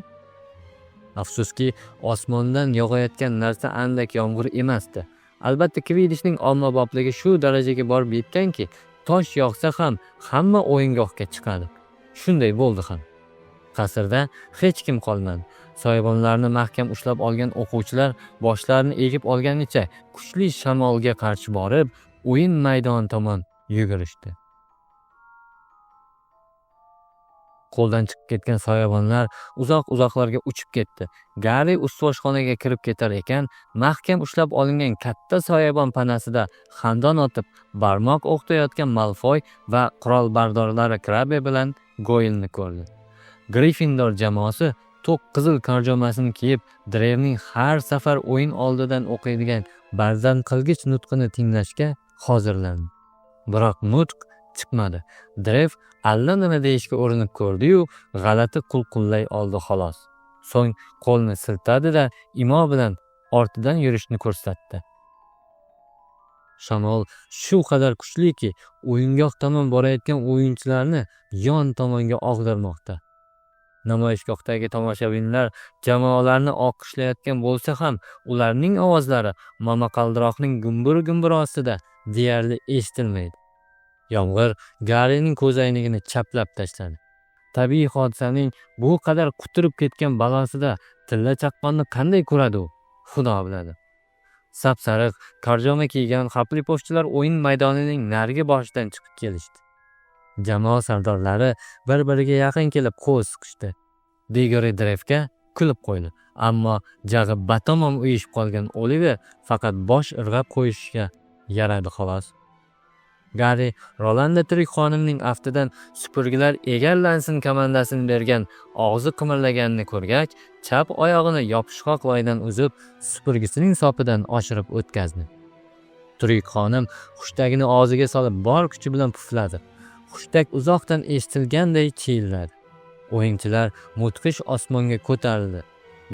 Afsuski, osmondan yog'ayotgan narsa andak yomg'ir emasdi. Albatta, Kvidishning ommabopligi shu darajaga borib yetganki, tosh yog'sa ham hamma o'yingohga chiqadi. Shunday bo'ldi ham. Qasrda hech kim qolmadi. Soyabonlarni mahkam ushlab olgan o'quvchilar boshlarini egib olganicha kuchli shamolga qarshi borib, o'yin maydoni tomon yugurishdi. Qo'ldan chiqib ketgan soyabonlar uzoq-uzoqlarga uchib ketdi. Garri ustvoshxonaga kirib ketar ekan, mahkam ushlab olingan katta soyabon panasida xandon otib, barmoq o'qtayotgan Malfoy va qurolbardorlari Krabbe bilan Goylni ko'rdi. Gryffindor jamoasi to'q qizil karjomasini kiyib, Drevning har safar o'yin oldidan o'qiydigan barzan qilgich nutqini tinglashga hozirlandi. Biroq nutq chiqmadi. Drev allanima deyishga urinib ko'rdi-yu, g'alati qulqullay oldi xolos. So'ng qo'lni siltadi-da, imo bilan ortidan yurishni ko'rsatdi. Shamol shu qadar kuchliki, o'yingoh tomon borayotgan o'yinchilarni yon tomonga og'dirmoqda. Namoyishgohdagi tomoshabinlar jamoalarni olqishlayotgan bo'lsa ham, ularning ovozlari momaqaldiroqning gumbur-gumbur ostida deyarli eshitilmaydi. Yomg'ir Garrining ko'zoynagini chaplab tashladi. Tabiiy hodisaning bu qadar quturib ketgan balosida tilla chaqqonni qanday ko'radi u? Xudo biladi. Sap-sariq karjoma kiygan xavfli pochtalar o'yin maydonining narigi boshidan chiqib kelishdi. Jamoa sardorlari bir-biriga yaqin kelib qo'l siqishdi. Diggory Dreyfga kulib qo'ydi, ammo jag'i batamom uyushib qolgan Oliver faqat bosh irg'ab qo'yishga yaradi xolos. Garri Rolanda tirik xonimning aftidan supurgilar egallansin komandasini bergan og'zi qimirlaganini ko'rgach, chap oyog'ini yopishqoq loydan uzib, supurgisining sopidan oshirib o'tkazdi. Tirik xonim xushtagini og'ziga solib bor kuchi bilan pufladi. Xushtak uzoqdan eshitilganday chiyilladi. O'yinchilar mudhish osmonga ko'tarildi.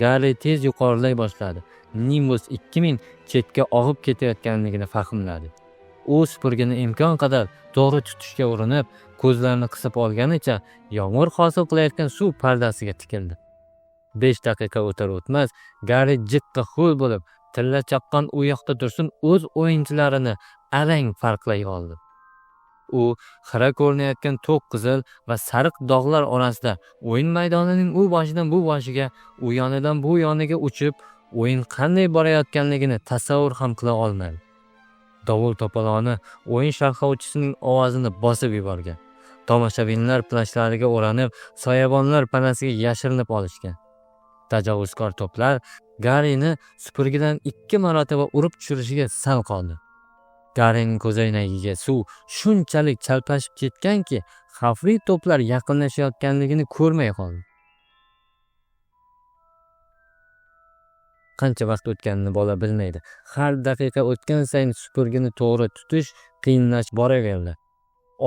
Garri tez yuqorilay boshladi. Nimbus 2000 chetga og'ib ketayotganligini fahmladi. U supurgini imkon qadar to'g'ri tutishga urinib, ko'zlarini qisib olganicha yomg'ir hosil qilayotgan suv pardasiga tikildi. 5 daqiqa o'tar o'tmas Garri jiqqa ho'l bo'lib, tilla chaqqon u yoqda tursin o'z o'yinchilarini arang farqlay oldi. U xira ko'rinayotgan to'q qizil va sariq dog'lar orasida o'yin maydonining u boshidan bu boshiga, u yonidan bu yoniga uchib, o'yin qanday borayotganligini tasavvur ham qila olmadi. Dovul to'poloni o'yin sharhlovchisining ovozini bosib yuborgan. Tomoshabinlar plashlariga o'ranib, soyabonlar panasiga yashirinib olishgan. Tajovuzkor to'plar Garrini supurgidan 2 marotaba urib tushirishiga sal qoldi. Garrining ko'zoynagiga suv shunchalik chalpashib ketganki, xavfli to'plar yaqinlashayotganligini ko'rmay qoldi. Qancha vaqt o'tganini bola bilmaydi. Har daqiqa o'tgan sayin supurgini to'g'ri tutish qiyinlashib boraverdi.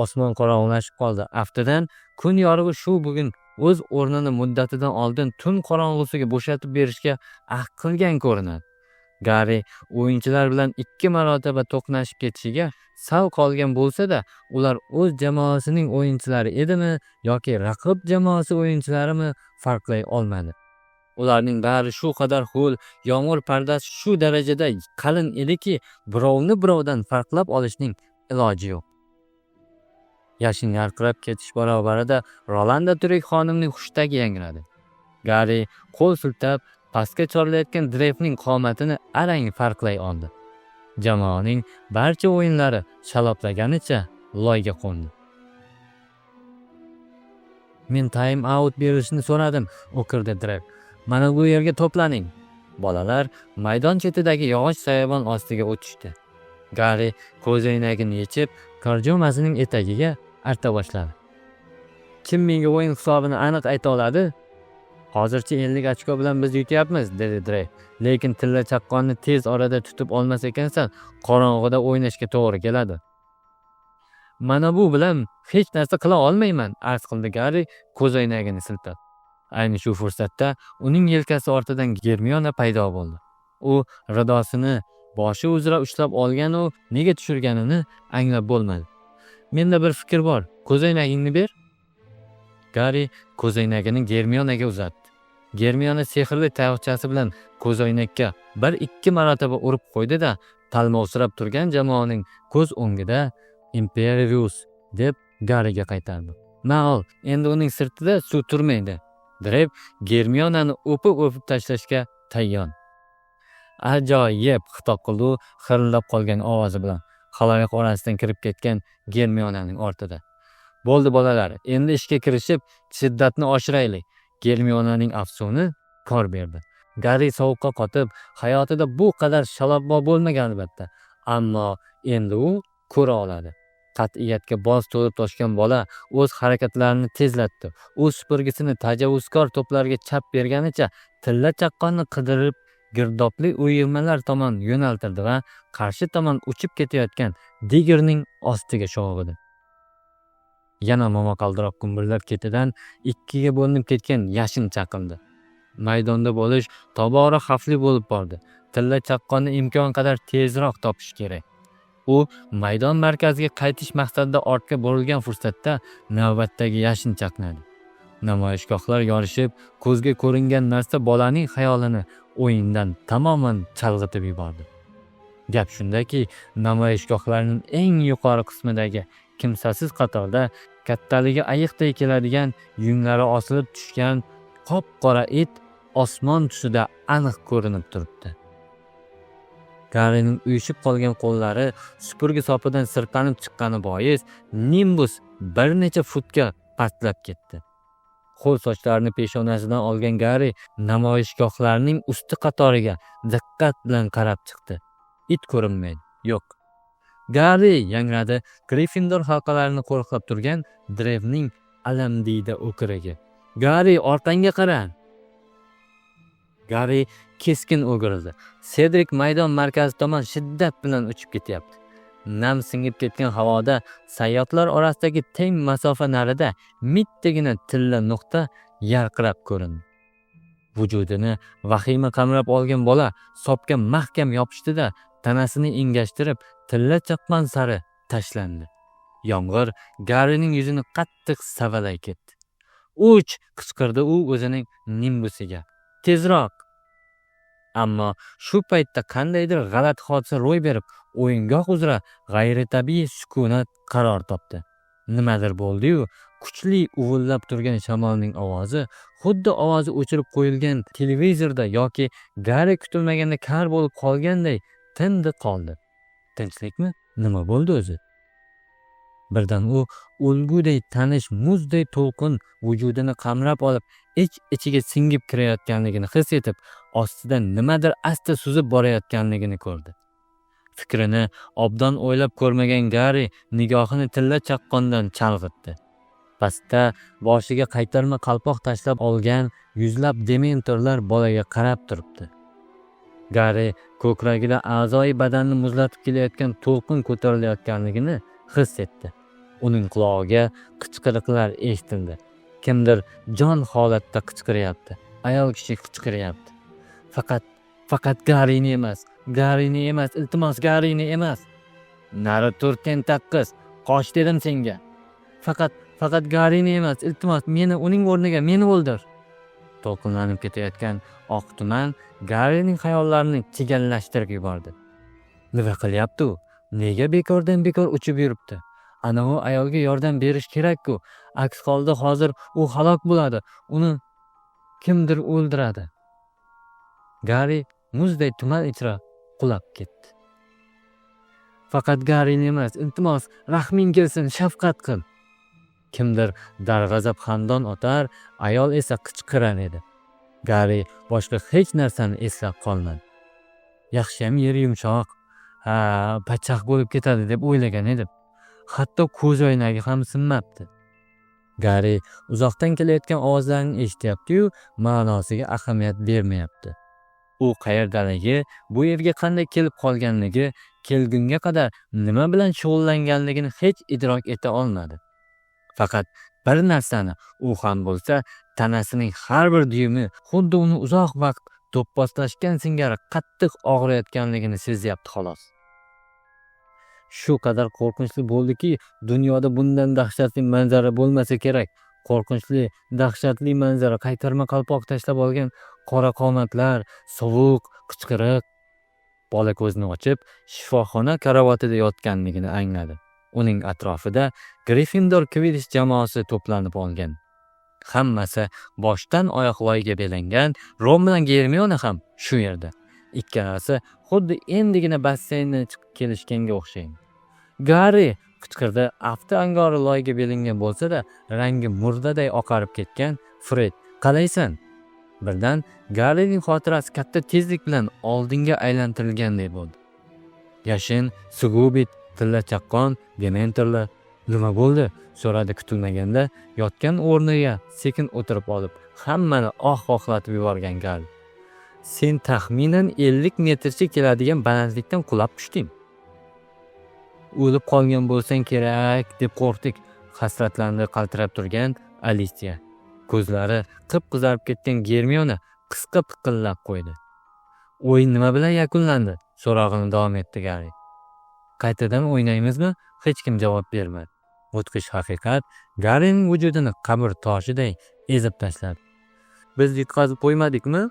Osmon qorong'ulashib qoldi. Aftidan kun yorug'i shu bugun o'z o'rnini muddatidan oldin tun qorong'usiga bo'shatib berishga ahd qilgan ko'rinadi. Garri o'yinchilar bilan 2 marotaba to'qnashib ketishiga sal qolgan bo'lsa-da, ular o'z jamoasining o'yinchilari edimi yoki raqib jamoasi o'yinchilarimi farqlay olmadi. Ularning bari shu qadar ho'l, yomg'ir pardasi shu darajada qalin ediki, birovni birovdan farqlab olishning iloji yo'q. Yashin yarqirab ketish barobarida Rolanda tirik xonimning xushtagi yangradi. Garri qo'l siltab pastga chorlayotgan Dreyfning qomatini arang farqlay oldi. Jamoaning barcha o'yinlari shaloplaganicha loyga qo'ndi. Men time out berishni so'radim, o'kirdi Dreyf. Mana bu yerga to'planing. Bolalar maydon chetidagi yog'och soyabon ostiga o'tishdi. Garri ko'zoynagini yechib, karjomasining etagiga arta boshladi. Kim menga o'yin hisobini aniq ayta oladi? Hozircha 50 ochko bilan biz yutyapmiz, dedi Dreyf. Lekin tilla chaqqonni tez orada tutib olmas ekansan, qorong'ida o'ynashga to'g'ri keladi. Mana bu bilan hech narsa qila olmayman, arz qildi Garri ko'zoynagini siltab. Ayni shu fursatda uning yelkasi ortidan Germiona paydo bo'ldi. U ridosini boshi uzra ushlab olgan u nega tushirganini anglab bo'lmadi. Menda bir fikr bor. Ko'zoynagingni ber. Garri ko'zoynagini Germionaga uzatdi. Germiona sehrli tayoqchasi bilan ko'zoynakka 1-2 marotaba urib qo'ydi-da, talmovsirab turgan jamoaning ko'z o'ngida Imperius deb Garriga qaytardi. Ma'qul, endi uning sirtida suv turmaydi. Dreyf Germionani o'pib tashlashga tayyor. Ajoyib, xitob qildi u xirillab qolgan ovozi bilan, xaloyiq orasidan kirib ketgan Germionaning ortida. Bo'ldi bolalar, endi ishga kirishib, shiddatni oshiraylik. Germionaning afsuni kor berdi. Garri sovuqqa qotib, hayotida bu qadar shalabbo bo'lmagan albatta, ammo endi u ko'ra oladi. Qat'iyatga boz to'lib toshgan bola o'z harakatlarini tezlatdi. U supurgisini tajovuzkor to'plarga chap berganicha tilla chaqqonni qidirib girdobli o'yirmalar tomon yo'naltirdi va qarshi tomon uchib ketayotgan Diggerning ostiga sho'g'idi. Yana momaqaldiroq gumburlab ketidan 2ga bo'linib ketgan yashin chaqildi. Maydonda bo'lish tobora xavfli bo'lib bordi. Tilla chaqqonni imkon qadar tezroq topish kerak. U maydon markaziga qaytish maqsadida ortga burilgan fursatda navbatdagi yashin chaqnadi. Namoyishgohlar yorishib, ko'zga ko'ringan narsa bolaning xayolini o'yindan tamoman chalg'itib yubordi. Gap shundaki, namoyishgohlarning eng yuqori qismidagi kimsasiz qatorda kattaligi ayiqday keladigan yunglari osilib tushgan qop qora it osmon tusida aniq ko'rinib turibdi. Garrining uyushib qolgan qo'llari supurgi sopidan sirpanib chiqqani bois Nimbus bir necha futga pastlab ketdi. Qo'l sochlarini peshonasidan olgan Garri namoyishgohlarning usti qatoriga diqqat bilan qarab chiqdi. It ko'rinmaydi. Yo'q. Garri yangradi Gryffindor halqalarini qo'riqlab turgan Drevning alamdiyda o'kirigi. Garri, orqangga qara. Garri keskin o'girildi. Cedric maydon markazi tomon shiddat bilan uchib ketyapti. Nam singib ketgan havoda sayyodlar orasidagi teng masofa narida mittagina tilla nuqta yarqirab ko'rindi. Vujudini vahima qamrab olgan bola sopga mahkam yopishdi-da, tanasini engashtirib, tilla chaqqon sari tashlandi. Yomg'ir Garrining yuzini qattiq savalay ketdi. "Uch!" qichqirdi u o'zining Nimbusiga. "Tezroq!" Ammo shu paytda qandaydir g'alati hodisa ro'y berib, o'yingoh uzra g'ayritabiiy sukunat qaror topdi. Nimadir bo'ldi-yu, kuchli uvillab turgan shamolning ovozi xuddi ovozi o'chirib qo'yilgan televizorda yoki Garri kutilmaganda kar bo'lib qolganday tindi qoldi. Tinchlikmi? Nima bo'ldi o'zi? Birdan u o'lguday tanish muzday to'lqin vujudini qamrab olib, ichiga singib kirayotganligini his etib, ostidan nimadir asta suzib borayotganligini ko'rdi. Fikrini obdon o'ylab ko'rmagan Garri nigohini tilla chaqqondan chalg'itdi. Pastda boshiga qaytarma qalpoq tashlab olgan yuzlab dementorlar bolaga qarab turibdi. Garri ko'kragida a'zoyi badanni muzlatib kelayotgan to'lqin ko'tarilayotganligini his etdi. Uning qulog'iga qichqiriqlar eshitildi. Kimdir jon holatda qichqiryapti. Ayol kishi qichqiryapti. Faqat Garrini emas, iltimos Garrini emas. Nari tur tentaqqis, qoch dedim senga. Faqat Garrini emas, iltimos meni uning o'rniga meni o'ldir. To'lqinlanib ketayotgan oq tuman Garrining xayollarini chigallashtirib yubordi. Nima qilyapti u? Nega bekordan bekor uchib yuribdi? Ana u ayolga yordam berish kerak-ku. Aks holda hozir u halok bo'ladi. Uni kimdir o'ldiradi. Garri muzday tuman ichra qulab ketdi. Faqat Garrini emas, iltimos, rahming kelsin, shafqat qil. Kimdir darg'azab xandon otar, ayol esa qichqirar edi. Garri boshqa hech narsani eslab qolmadi. Yaxshiyam yer yumshoq. Pachaq bo'lib ketadi deb o'ylagan edim. Hatto ko'z oynagi ham sinmabdi. Garri uzoqdan kelayotgan ovozlarni eshityapti-yu, ma'nosiga ahamiyat bermayapti. U qayerdaligi, bu yerga qanday kelib qolganligi, kelgunga qadar nima bilan shug'ullanganligini hech idrok eta olmadi. Faqat bir narsani u ham bo'lsa, tanasining har bir duyumi xuddi uni uzoq vaqt do'pposlashgan singari qattiq og'riyotganligini sezyapti xolos. Shu qadar qo'rqinchli bo'ldiki, dunyoda bundan dahshatli manzara bo'lmasa kerak. Qo'rqinchli, dahshatli manzara, qaytarma qalpoq tashlab olgan qora qomatlar, sovuq, qichqiriq. Bola ko'zini ochib, shifoxona karavotida yotganligini angladi. Uning atrofida Gryffindor Quidditch jamoasi to'planib olgan. Hammasi boshdan oyoq loyiga belangan. Ron bilan Hermione ham shu yerda. Ikkalasi xuddi endigina basseyndan chiqib kelishganga o'xshaydi. Garri qichqirdi. Afti angori loyiga belingan bo'lsa-da, rangi murdaday oqarib ketgan Fred. Qalaysan? Birdan Garrining xotirasi katta tezlik bilan oldinga aylantirilganday bo'ldi. Yashin, Sugubit, tilla chaqqon, dementorlar. Nima bo'ldi? So'radi kutilmaganda, yotgan o'rniga sekin o'tirib olib, hammani oqlatib yuborgan Garri. Sen taxminan 50 metrcha keladigan balandlikdan qulab tushding. O'lib qolgan bo'lsang kerak deb qo'rqdik, hasratlandi qaltirab turgan Alicia. Ko'zlari qip-qizarib ketgan Hermione qisqa piqillab qo'ydi. "O'yin nima bilan yakunlandi?" so'rog'ini davom etdi Garri. "Qaytadan o'ynaymizmi?" Hech kim javob bermadi. Mudhish haqiqat Garrining vujudini qabr toshiday ezib tashladi. "Biz yutqazib qo'ymadikmi?"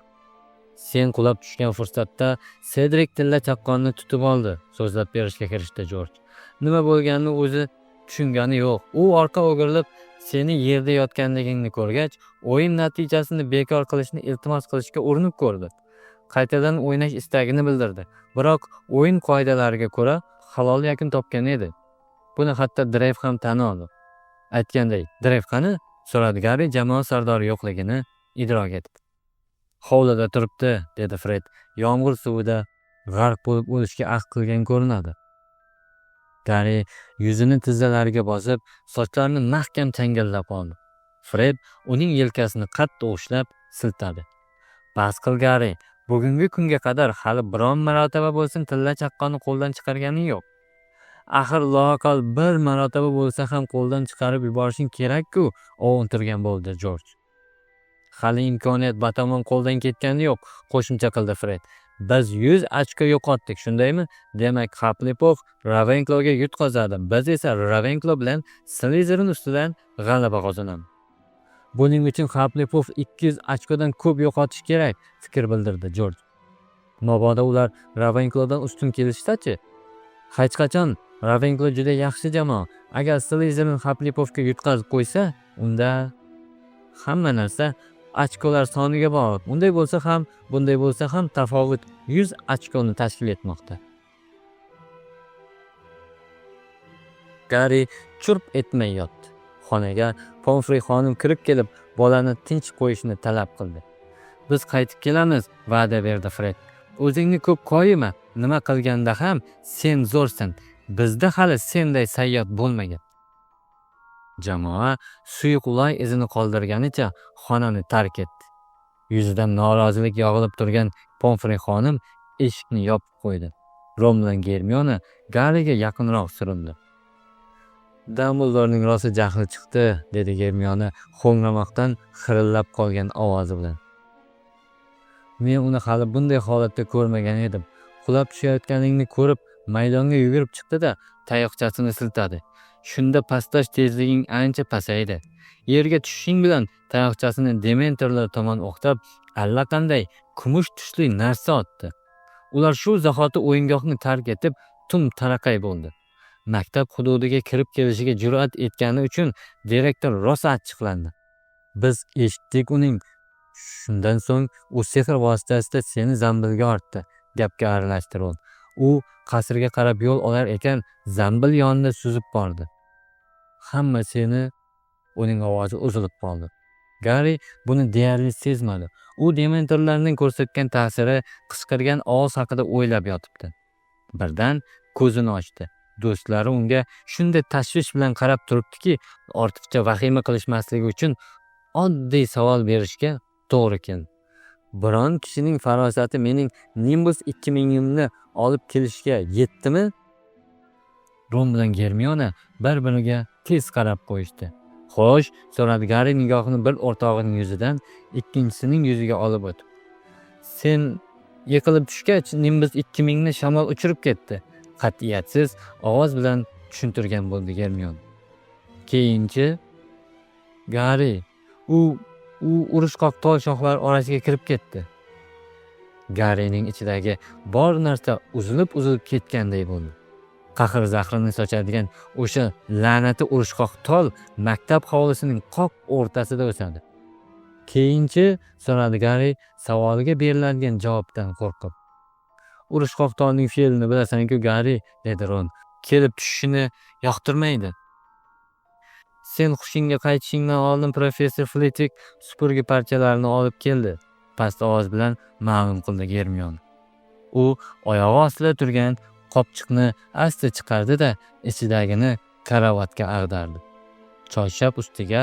Sen qulab tushgan fursatda Cedric tilla chaqqonni tutib oldi, so'zlab berishga kirishdi George. Nima bo'lganini o'zi tushungani yo'q. U orqa o'girilib seni yerda yotganligingni ko'rgach, o'yin natijasini bekor qilishni iltimos qilishga urinib ko'rdi. Qaytadan o'ynash istagini bildirdi. Biroq o'yin qoidalariga ko'ra halol yakun topgan edi. Buni hatto Dreyv ham tan oldi. Aytganday, Dreyv qani? So'radi Garri jamoa sardori yo'qligini idrok etib. Hovlida turibdi, dedi Fred. Yomg'ir suvida g'arq bo'lib o'lishga ahd qilgan ko'rinadi. Garri yuzini tizzalariga bosib, sochlarini mahkam changallab oldi. Fred uning yelkasini qattiq ushlab siltadi. Bas qil Garri, bugungi kunga qadar hali biron marotaba bo'lsin tilla chaqqonni qo'ldan chiqarganing yo'q. Axir loaqal bir marotaba bo'lsa ham qo'ldan chiqarib yuborishing kerak-ku, o'ntirgan bo'ldi Jorj. Hali imkoniyat batamon qo'ldan ketgani yo'q, qo'shimcha qildi Fred. Biz 100 ochko yo'qotdik, shundaymi? Demak, Xaplipov Ravenclawga yutqazadi. Biz esa Ravenclaw bilan Slytherin ustidan g'alaba qozonamiz. Buning uchun Xaplipov 200 ochkodan ko'p yo'qotish kerak, fikr bildirdi Jorj. Mabodo ular Ravenclawdan ustun kelishsa-chi? Hech qachon Ravenclaw juda yaxshi jamoa. Agar Slytherin Xaplipovga yutqazib qo'ysa, unda hamma narsa ochkolar soniga bog'liq. Unday bo'lsa ham, bunday bo'lsa ham tafovut 100 ochkoni tashkil etmoqda. Garri churp etmay yotdi. Xonaga Pomfrey xonim kirib kelib, bolani tinch qo'yishni talab qildi. Biz qaytib kelamiz, va'da berdi Fred. O'zingni ko'p qo'yma. Nima qilganda ham sen zo'rsan. Bizda hali senday sayyod bo'lmagan. Jamoa suyuqloy izini qoldirganicha xonani tark etdi. Yuzidan norozilik yog'ilib turgan Pomfrey xonim eshikni yopib qo'ydi. Ron bilan Germiona Garriga yaqinroq surindi. Dumbledorening rosa jahli chiqdi, dedi Germiona ho'ngramoqdan xirillab qolgan ovozi bilan. Men uni hali bunday holatda ko'rmagan edim. Qulab tushayotganingni ko'rib, maydonga yugurib chiqdi-da, tayoqchasini siltadi. Shunda pastlash tezliging ancha pasaydi. Yerga tushishing bilan tayoqchasini dementorlar tomon o'qtab, allaqanday kumush tusli narsa otdi. Ular shu zahoti o'yingohni tark etib, tum taraqay bo'ldi. Maktab hududiga kirib kelishiga jur'at etgani uchun direktor rosa achchiqlandi. Biz eshitdik uning. Shundan so'ng u sehr vositasida seni zambilga ortdi, gapga aralashdi Ron. U qasrga qarab yo'l olar ekan, zambil yonida suzib bordi. Hamma seni, uning ovozi uzilib qoldi. Garri buni deyarli sezmadi. U dementorlarning ko'rsatgan ta'siri qichqirgan ovoz haqida o'ylab yotibdi. Birdan ko'zini ochdi. Do'stlari unga shunday tashvish bilan qarab turibdiki, ortiqcha vahima qilishmasligi uchun oddiy savol berishga to'g'ri keldi. Biron kishining farosati mening Nimbus 2000 olib kelishga yetdimi? Ron bilan Germiona bir-biriga tez qarab qo'yishdi. Xo'sh, so'radi Garri nigohini bir o'rtog'ining yuzidan ikkinchisining yuziga olib o'tib. Sen yiqilib tushgach, Nimbus 2000 shamol uchirib ketdi. Qat'iyatsiz ovoz bilan tushuntirgan bo'ldi Germiona. Keyinchi Garri, u urushqoq tol shoxlar orasiga kirib ketdi. Garrining ichidagi bor narsa uzilib ketganday bo'ldi. Qahr zahrini sochadigan o'sha la'nati urushqoq tol maktab hovlisining qoq o'rtasida o'sadi. Keyinchi so'radi Garri savoliga beriladigan javobdan qo'rqib. Urushqoq tolning fe'lini bilasan-ku Garri, dedi Ron. Kelib tushishini yoqtirmaydi. Sen hushingga qaytishingdan oldin professor Flitwick supurgi parchalarini olib keldi, past ovoz bilan ma'lum qildi Germiona. U oyog'i ostida turgan qopchiqni asta chiqardi-da, ichidagini karavotga ag'dardi. Choyshab ustiga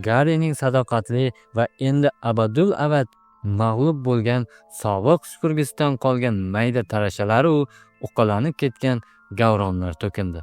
Garrining sadoqatli va endi abadul abad mag'lub bo'lgan sobiq supurgisidan qolgan mayda tarashalari u uqalanib ketgan gavronlar to'kildi.